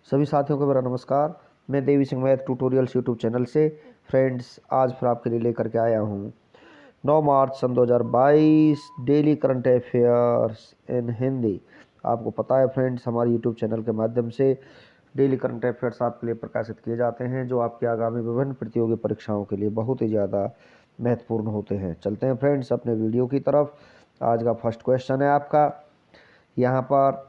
सभी साथियों को मेरा नमस्कार। मैं Devi Singh math tutorials YouTube channel से फ्रेंड्स आज फिर आपके लिए लेकर के आया हूँ 9 मार्च सन 2022 daily current affairs in Hindi. आपको पता है फ्रेंड्स, हमारे यूट्यूब चैनल के माध्यम से डेली करंट अफेयर्स आपके लिए प्रकाशित किए जाते हैं, जो आपके आगामी विभिन्न प्रतियोगी परीक्षाओं के लिए बहुत ही ज़्यादा महत्वपूर्ण होते हैं। चलते हैं फ्रेंड्स अपने वीडियो की तरफ। आज का फर्स्ट क्वेश्चन है आपका यहाँ पर,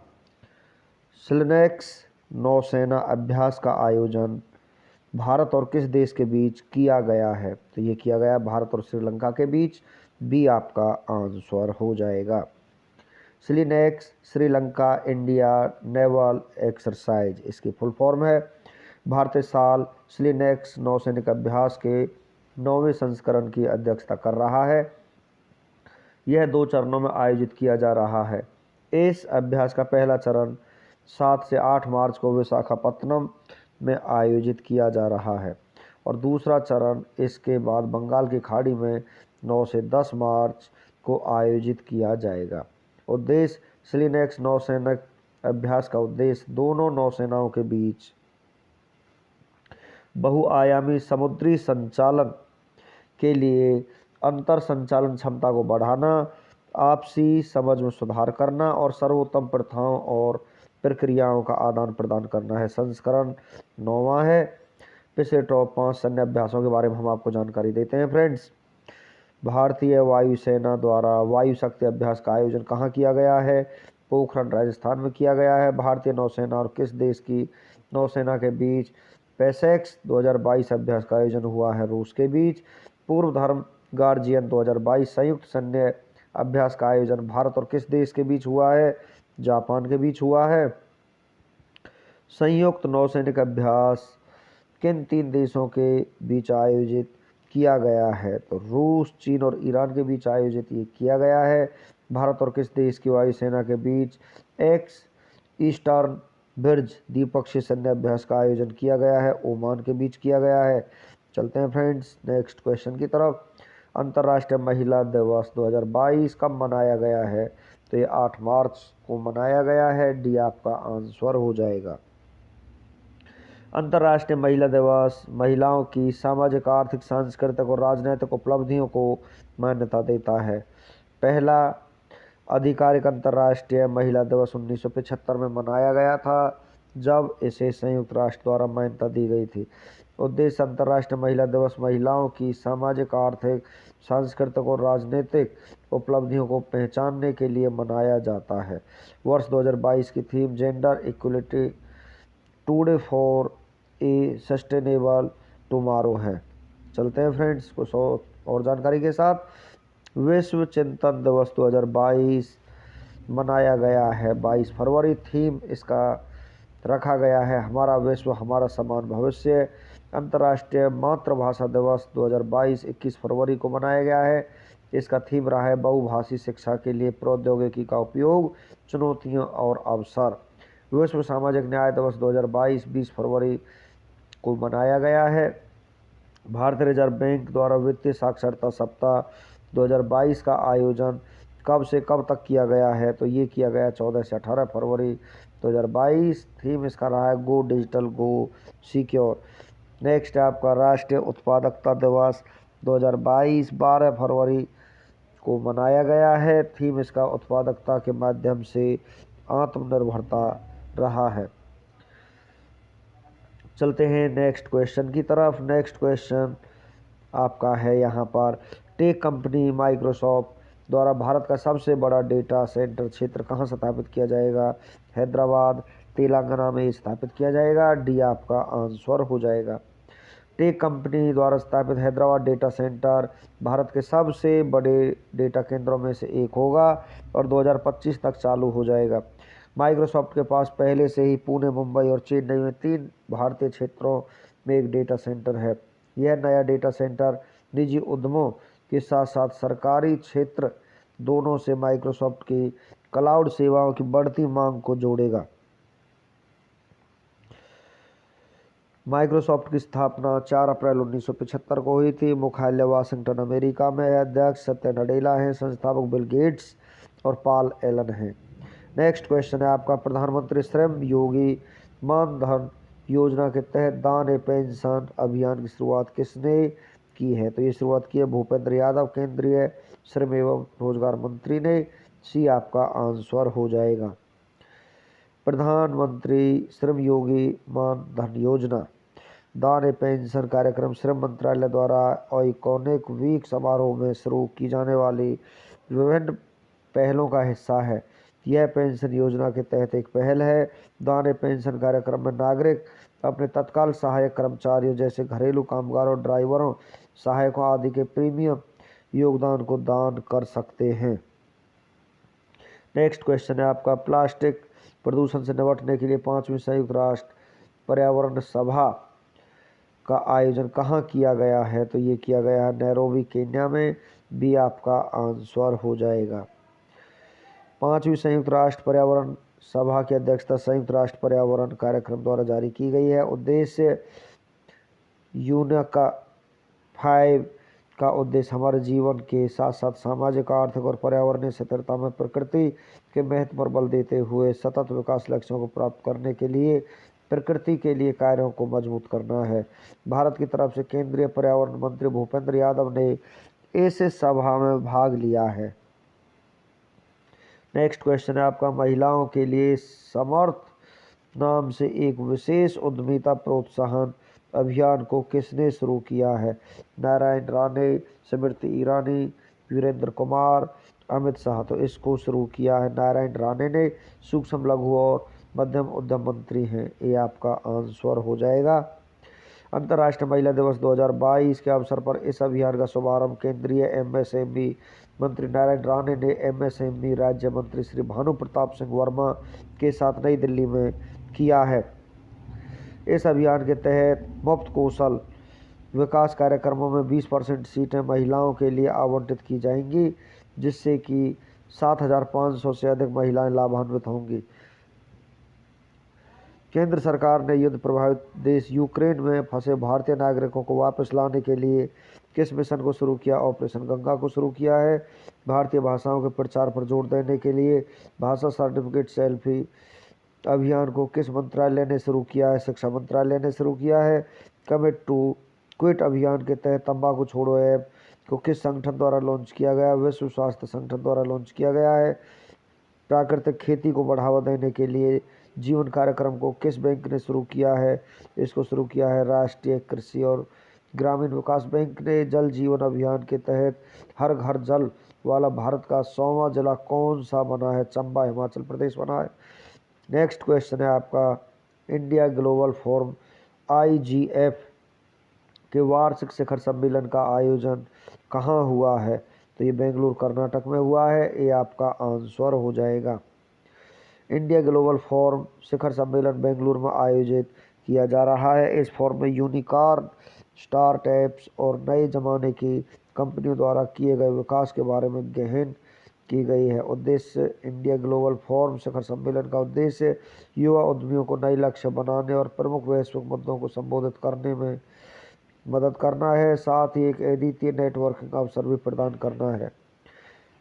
स्लिनेक्स नौसेना अभ्यास का आयोजन भारत और किस देश के बीच किया गया है? तो ये किया गया भारत और श्रीलंका के बीच। बी आपका आंसर हो जाएगा। SLINEX Sri Lanka India naval exercise इसकी फुल फॉर्म है। भारतीय साल स्लिनेक्स नौसैनिक अभ्यास के 9वें संस्करण की अध्यक्षता कर रहा है। यह 2 चरणों में आयोजित किया जा रहा है। इस अभ्यास का पहला चरण 7 से 8 मार्च को विशाखापत्तनम में आयोजित किया जा रहा है और दूसरा चरण इसके बाद बंगाल की खाड़ी में 9 से 10 मार्च को आयोजित किया जाएगा। उद्देश्य स्लिनेक्स नौसैनिक अभ्यास का उद्देश्य दोनों नौसेनाओं के बीच बहुआयामी समुद्री संचालन के लिए अंतर संचालन क्षमता को बढ़ाना, आपसी समझ में सुधार करना और सर्वोत्तम प्रथाओं और प्रक्रियाओं का आदान प्रदान करना है। संस्करण 9वां है। पिछले टॉप 5 सैन्य अभ्यासों के बारे में हम आपको जानकारी देते हैं फ्रेंड्स। भारतीय वायुसेना द्वारा वायु शक्ति अभ्यास का आयोजन कहाँ किया गया है? पोखरण राजस्थान में किया गया है। भारतीय नौसेना और किस देश की नौसेना के बीच पैसेक्स 2022 अभ्यास का आयोजन हुआ है? रूस के बीच। पूर्व धर्म गार्जियन 2022 संयुक्त सैन्य अभ्यास का आयोजन भारत और किस देश के बीच हुआ है? जापान के बीच हुआ है। संयुक्त नौसैनिक अभ्यास किन 3 देशों के बीच आयोजित किया गया है? तो रूस, चीन और ईरान के बीच आयोजित ये किया गया है। भारत और किस देश की वायुसेना के बीच एक्स ईस्टर्न ब्रिज द्विपक्षीय सैन्य अभ्यास का आयोजन किया गया है? ओमान के बीच किया गया है। चलते हैं फ्रेंड्स नेक्स्ट क्वेश्चन की तरफ। अंतर्राष्ट्रीय महिला दिवस 2022 कब मनाया गया है? तो ये 8 मार्च को मनाया गया है। डी आपका आंसर हो जाएगा। अंतर्राष्ट्रीय महिला दिवस महिलाओं की सामाजिक, आर्थिक, सांस्कृतिक और राजनीतिक उपलब्धियों को मान्यता देता है। पहला आधिकारिक अंतर्राष्ट्रीय महिला दिवस 1975 में मनाया गया था, जब इसे संयुक्त राष्ट्र द्वारा मान्यता दी गई थी। उद्देश्य अंतर्राष्ट्रीय महिला दिवस महिलाओं की सामाजिक, आर्थिक, सांस्कृतिक और राजनीतिक उपलब्धियों को पहचानने के लिए मनाया जाता है। वर्ष 2022 की theme gender equality today for a sustainable tomorrow है। चलते हैं फ्रेंड्स कुछ और जानकारी के साथ। विश्व चिंतन दिवस 2022 मनाया गया है 22 फरवरी। थीम इसका रखा गया है हमारा विश्व हमारा समान भविष्य। अंतर्राष्ट्रीय मातृभाषा दिवस 2022 21 फरवरी को मनाया गया है। इसका थीम रहा है बहुभाषी शिक्षा के लिए प्रौद्योगिकी का उपयोग, चुनौतियां और अवसर। विश्व सामाजिक न्याय दिवस 2022 20 फरवरी को मनाया गया है। भारतीय रिजर्व बैंक द्वारा वित्तीय साक्षरता सप्ताह 2022 का आयोजन कब से कब तक किया गया है? तो ये किया गया 14 से 18 फरवरी 2022। थीम इसका रहा है गो डिजिटल गो सिक्योर। नेक्स्ट है आपका राष्ट्रीय उत्पादकता दिवस 2022 12 फरवरी को मनाया गया है। थीम इसका उत्पादकता के माध्यम से आत्मनिर्भरता रहा है। चलते हैं नेक्स्ट क्वेश्चन की तरफ। नेक्स्ट क्वेश्चन आपका है यहाँ पर, टेक कंपनी माइक्रोसॉफ्ट द्वारा भारत का सबसे बड़ा डेटा सेंटर क्षेत्र कहाँ स्थापित किया जाएगा? हैदराबाद तेलंगाना में स्थापित किया जाएगा। डी आपका आंसर हो जाएगा। टेक कंपनी द्वारा स्थापित हैदराबाद डेटा सेंटर भारत के सबसे बड़े डेटा केंद्रों में से एक होगा और 2025 तक चालू हो जाएगा। माइक्रोसॉफ्ट के पास पहले से ही पुणे, मुंबई और चेन्नई में 3 भारतीय क्षेत्रों में एक डेटा सेंटर है। यह नया डेटा सेंटर निजी उद्यमों के साथ साथ सरकारी क्षेत्र दोनों से माइक्रोसॉफ्ट की क्लाउड सेवाओं की बढ़ती मांग को जोड़ेगा। माइक्रोसॉफ्ट की स्थापना 4 अप्रैल 1975 को हुई थी। मुख्यालय वाशिंगटन अमेरिका में है। अध्यक्ष सत्य नडेला हैं। संस्थापक बिल गेट्स और पॉल एलन हैं। नेक्स्ट क्वेश्चन है आपका, प्रधानमंत्री श्रम योगी मानधन योजना के तहत दान ए पेंशन अभियान की शुरुआत किसने की है? तो ये शुरुआत की है भूपेंद्र यादव, केंद्रीय श्रम एवं रोजगार मंत्री ने। सी आपका आंसर हो जाएगा। प्रधानमंत्री श्रम योगी मानधन योजना दान ए पेंशन कार्यक्रम श्रम मंत्रालय द्वारा आइकॉनिक वीक समारोह में शुरू की जाने वाली विभिन्न पहलों का हिस्सा है। यह पेंशन योजना के तहत एक पहल है। दान ए पेंशन कार्यक्रम में नागरिक अपने तत्काल सहायक कर्मचारियों जैसे घरेलू कामगारों, ड्राइवरों, सहायकों आदि के प्रीमियम योगदान को दान कर सकते हैं। नेक्स्ट क्वेश्चन है आपका, प्लास्टिक प्रदूषण से निपटने के लिए 5वीं संयुक्त राष्ट्र पर्यावरण सभा का आयोजन कहाँ किया गया है? तो ये किया गया है नैरोबी, केन्या में। बी आपका आंसर हो जाएगा। 5वीं संयुक्त राष्ट्र पर्यावरण सभा की अध्यक्षता संयुक्त राष्ट्र पर्यावरण कार्यक्रम द्वारा जारी की गई है। उद्देश्य यूनेस्को 5 का उद्देश्य हमारे जीवन के साथ साथ सामाजिक, आर्थिक और पर्यावरणीय स्थिरता में प्रकृति के महत्व पर बल देते हुए सतत विकास लक्ष्यों को प्राप्त करने के लिए प्रकृति के लिए कार्यों को मजबूत करना है। भारत की तरफ से केंद्रीय पर्यावरण मंत्री भूपेंद्र यादव ने इस सभा में भाग लिया है। नेक्स्ट क्वेश्चन है आपका, महिलाओं के लिए समर्थ नाम से एक विशेष उद्यमिता प्रोत्साहन अभियान को किसने शुरू किया है? नारायण राणे, स्मृति ईरानी, वीरेंद्र कुमार, अमित शाह। तो इसको शुरू किया है नारायण राणे ने। सूक्ष्म, लघु और मध्यम उद्यम मंत्री हैं। ये आपका आंसर हो जाएगा। अंतर्राष्ट्रीय महिला दिवस 2022 के अवसर पर इस अभियान का शुभारंभ केंद्रीय एमएसएमई मंत्री नारायण राणे ने एमएसएमई राज्य मंत्री श्री भानु प्रताप सिंह वर्मा के साथ नई दिल्ली में किया है। इस अभियान के तहत मुफ्त कौशल विकास कार्यक्रमों में 20% सीटें महिलाओं के लिए आवंटित की जाएंगी, जिससे कि 7,500 से अधिक महिलाएं लाभान्वित होंगी। केंद्र सरकार ने युद्ध प्रभावित देश यूक्रेन में फंसे भारतीय नागरिकों को वापस लाने के लिए किस मिशन को शुरू किया? ऑपरेशन गंगा को शुरू किया है। भारतीय भाषाओं के प्रचार पर जोर देने के लिए भाषा सर्टिफिकेट सेल्फी अभियान को किस मंत्रालय ने शुरू किया है? शिक्षा मंत्रालय ने शुरू किया है। कमिट टू क्विट अभियान के तहत तंबाकू छोड़ो ऐप को किस संगठन द्वारा लॉन्च किया गया? विश्व स्वास्थ्य संगठन द्वारा लॉन्च किया गया है। प्राकृतिक खेती को बढ़ावा देने के लिए जीवन कार्यक्रम को किस बैंक ने शुरू किया है? इसको शुरू किया है राष्ट्रीय कृषि और ग्रामीण विकास बैंक ने। जल जीवन अभियान के तहत हर घर जल वाला भारत का 100वां जिला कौन सा बना है? चंबा, हिमाचल प्रदेश बना है। नेक्स्ट क्वेश्चन है आपका, इंडिया ग्लोबल फोरम IGF के वार्षिक शिखर सम्मेलन का आयोजन कहाँ हुआ है? तो ये बेंगलुरु, कर्नाटक में हुआ है। ये आपका आंसर हो जाएगा। इंडिया ग्लोबल फोरम शिखर सम्मेलन बेंगलुरु में आयोजित किया जा रहा है। इस फोरम में यूनिकॉर्न, स्टार्टअप्स और नए जमाने की कंपनियों द्वारा किए गए विकास के बारे में गहन की गई है। उद्देश्य इंडिया ग्लोबल फोरम शिखर सम्मेलन का उद्देश्य युवा उद्यमियों को नए लक्ष्य बनाने और प्रमुख वैश्विक मुद्दों को संबोधित करने में मदद करना है, साथ ही एक अद्वितीय नेटवर्किंग अवसर भी प्रदान करना है।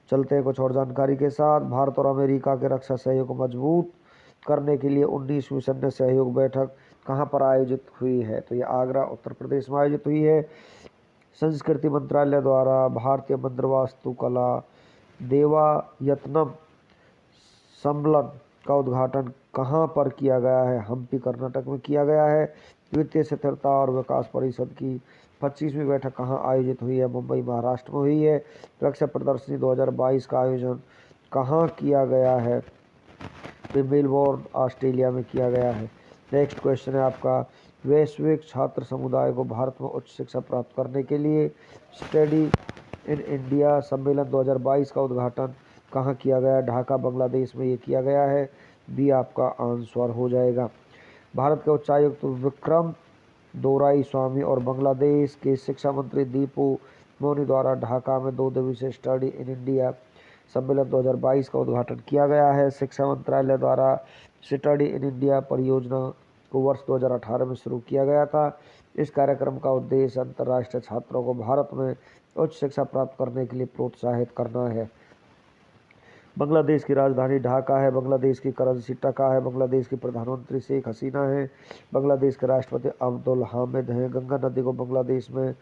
चलते हैं कुछ और जानकारी के साथ। भारत और अमेरिका के रक्षा सहयोग को मजबूत करने के लिए 19वीं सैन्य सहयोग बैठक कहाँ पर आयोजित हुई है? तो ये आगरा, उत्तर प्रदेश में आयोजित हुई है। संस्कृति मंत्रालय द्वारा भारतीय मंदिर वास्तुकला देवायतनम सम्मेलन का उद्घाटन कहाँ पर किया गया है? हम्पी, कर्नाटक में किया गया है। वित्तीय स्थिरता और विकास परिषद की 25वीं बैठक कहाँ आयोजित हुई है? मुंबई, महाराष्ट्र में हुई है। रक्षा प्रदर्शनी 2022 का आयोजन कहाँ किया गया है? तो मेलबोर्न, ऑस्ट्रेलिया में किया गया है। नेक्स्ट क्वेश्चन है आपका, वैश्विक छात्र समुदाय को भारत में उच्च शिक्षा प्राप्त करने के लिए स्टडी इन इंडिया सम्मेलन 2022 का उद्घाटन कहाँ किया गया? ढाका, बांग्लादेश में ये किया गया है। बी आपका आंसर हो जाएगा। भारत के उच्चायुक्त विक्रम दोराई-स्वामी और बांग्लादेश के शिक्षा मंत्री दीपू मोनी द्वारा ढाका में 2 दिवसीय स्टडी इन इंडिया सम्मेलन 2022 का उद्घाटन किया गया है। शिक्षा मंत्रालय द्वारा स्टडी इन इंडिया परियोजना को वर्ष 2018 में शुरू किया गया था। इस कार्यक्रम का उद्देश्य अंतर्राष्ट्रीय छात्रों को भारत में उच्च शिक्षा प्राप्त करने के लिए प्रोत्साहित करना है। बांग्लादेश की राजधानी ढाका है। बांग्लादेश की करेंसी टका है। बांग्लादेश की प्रधानमंत्री शेख हसीना है। बांग्लादेश के राष्ट्रपति अब्दुल हामिद हैं। गंगा नदी को बांग्लादेश में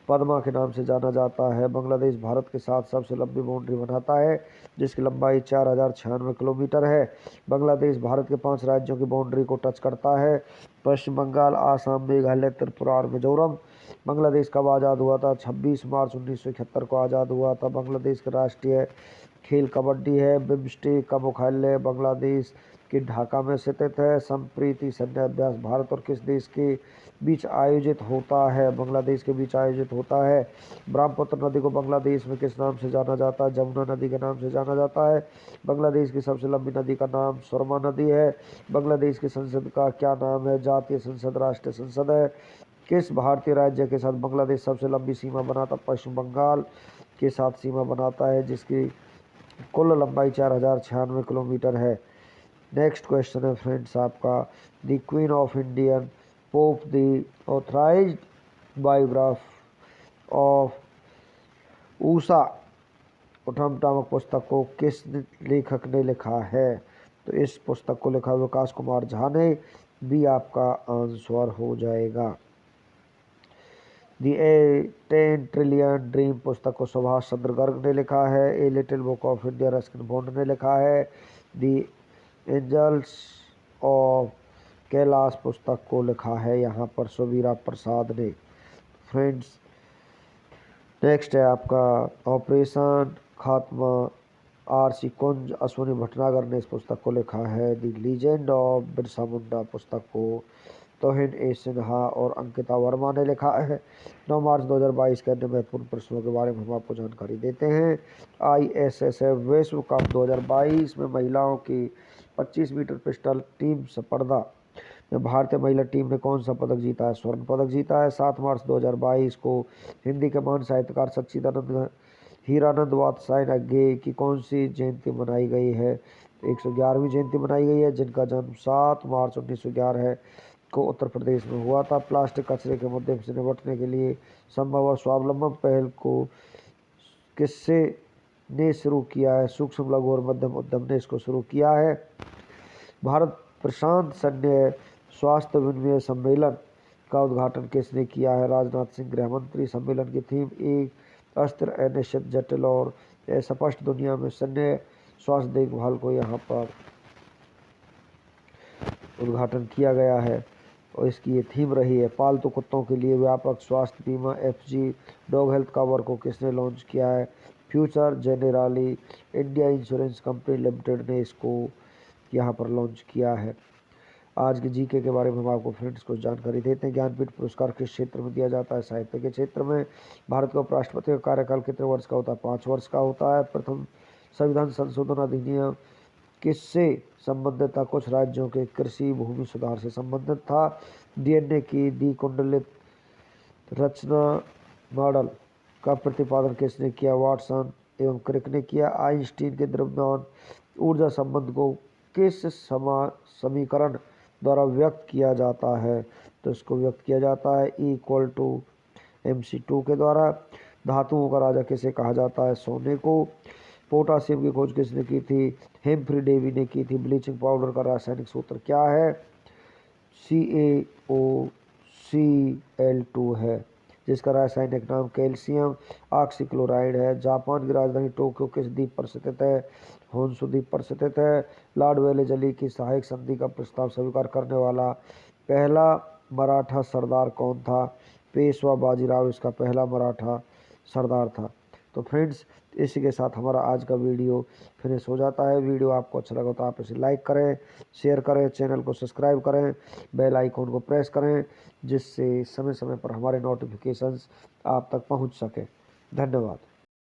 पद्मा के नाम से जाना जाता है। बांग्लादेश भारत के साथ सबसे लंबी बाउंड्री बनाता है, जिसकी लंबाई 4096 किलोमीटर है। बांग्लादेश भारत के 5 राज्यों की बाउंड्री को टच करता है: पश्चिम बंगाल, आसाम, मेघालय, त्रिपुरा और मिजोरम। बांग्लादेश कब आज़ाद हुआ था? 26 मार्च 1971 को आज़ाद हुआ था। बांग्लादेश का राष्ट्रीय खेल कबड्डी है। बिम्स्टेक का मुख्यालय बांग्लादेश के ढाका में स्थित है। संप्रीति सैन्य अभ्यास भारत और किस देश के बीच आयोजित होता है? बांग्लादेश के बीच आयोजित होता है। ब्रह्मपुत्र नदी को बांग्लादेश में किस नाम से जाना जाता है? जमुना नदी के नाम से जाना जाता है। बांग्लादेश की सबसे लंबी नदी का नाम सुरमा नदी है। बांग्लादेश की संसद का क्या नाम है? जातीय संसद, राष्ट्रीय संसद है। किस भारतीय राज्य के साथ बांग्लादेश सबसे लंबी सीमा बनाता? पश्चिम बंगाल के साथ सीमा बनाता है, जिसकी कुल लंबाई 4096 किलोमीटर है। नेक्स्ट क्वेश्चन है फ्रेंड्स आपका, the queen of Indian pop the authorised biography of Usha उठमटामक पुस्तक को किस लेखक ने लिखा है? तो इस पुस्तक को लिखा विकास कुमार झा ने। भी आपका आंसर हो जाएगा। दी 10 ट्रिलियन ड्रीम पुस्तक को सुभाष चंद्र गर्ग ने लिखा है। A little book of India Ruskin bond ने लिखा है। दी एंजल्स ऑफ कैलाश पुस्तक को लिखा है यहाँ पर सुबीरा प्रसाद ने। फ्रेंड्स नेक्स्ट है आपका ऑपरेशन खात्मा आरसी कुंज, अश्विनी भटनागर ने इस पुस्तक को लिखा है। The legend of Birsa Munda पुस्तक को तोहिन ए सिन्हा और अंकिता वर्मा ने लिखा है। 9 मार्च 2022 के अन्य महत्वपूर्ण प्रश्नों के बारे में हम आपको जानकारी देते हैं। ISSF विश्व कप 2022 में महिलाओं की 25 मीटर पिस्टल टीम स्पर्धा में भारतीय महिला टीम ने कौन सा पदक जीता है? स्वर्ण पदक जीता है। 7 मार्च 2022 को हिंदी के महान साहित्यकार सच्चिदानंद हीरानंद वात्स्यायन गे की कौन सी जयंती मनाई गई है? 111वीं जयंती मनाई गई है, जिनका जन्म 7 मार्च 1911 को उत्तर प्रदेश में हुआ था। प्लास्टिक कचरे के मुद्दे से निपटने के लिए संभव और स्वावलंबन पहल को किससे ने शुरू किया है? सूक्ष्म लघु और मध्यम उद्यम ने इसको शुरू किया है। भारत प्रशांत सैन्य स्वास्थ्य विनिमय सम्मेलन का उद्घाटन किसने किया है? राजनाथ सिंह गृह मंत्री। सम्मेलन की थीम एक अस्थिर, अनिश्चित, जटिल और अस्पष्ट दुनिया में सैन्य स्वास्थ्य देखभाल को यहाँ पर उद्घाटन किया गया है और इसकी ये थीम रही है। पालतू कुत्तों के लिए व्यापक स्वास्थ्य बीमा FG डॉग हेल्थ कवर को किसने लॉन्च किया है? Future Generali India insurance company limited ने इसको यहाँ पर लॉन्च किया है। आज के जीके के बारे में हम आपको फ्रेंड्स कुछ जानकारी देते हैं। ज्ञानपीठ पुरस्कार किस क्षेत्र में दिया जाता है? साहित्य के क्षेत्र में। भारत के उपराष्ट्रपति का कार्यकाल कितने वर्ष का होता है? 5 वर्ष का होता है। प्रथम संविधान संशोधन अधिनियम किससे संबंधित था? कुछ राज्यों के कृषि भूमि सुधार से संबंधित था। DNA की द्विकुंडलित रचना मॉडल का प्रतिपादन किसने किया? वाटसन एवं क्रिक ने किया। आइंस्टीन के द्रव्यमान ऊर्जा संबंध को किस समीकरण द्वारा व्यक्त किया जाता है? तो इसको व्यक्त किया जाता है E=mc2 के द्वारा। धातुओं का राजा किसे कहा जाता है? सोने को। पोटासियम की खोज किसने की थी? हेम्फ्री डेवी ने की थी। ब्लीचिंग पाउडर का रासायनिक सूत्र क्या है? CaOCl2 है, जिसका रासायनिक नाम कैल्शियम ऑक्सीक्लोराइड है। जापान की राजधानी टोक्यो किस द्वीप पर स्थित है? होन्शु द्वीप पर स्थित है। लॉर्ड वेलेजली की सहायक संधि का प्रस्ताव स्वीकार करने वाला पहला मराठा सरदार कौन था? पेशवा बाजीराव इसका पहला मराठा सरदार था। तो फ्रेंड्स इसी के साथ हमारा आज का वीडियो फिनिश हो जाता है। वीडियो आपको अच्छा लगा तो आप इसे लाइक करें, शेयर करें, चैनल को सब्सक्राइब करें, बेल आइकॉन को प्रेस करें, जिससे समय समय पर हमारे नोटिफिकेशंस आप तक पहुंच सके। धन्यवाद।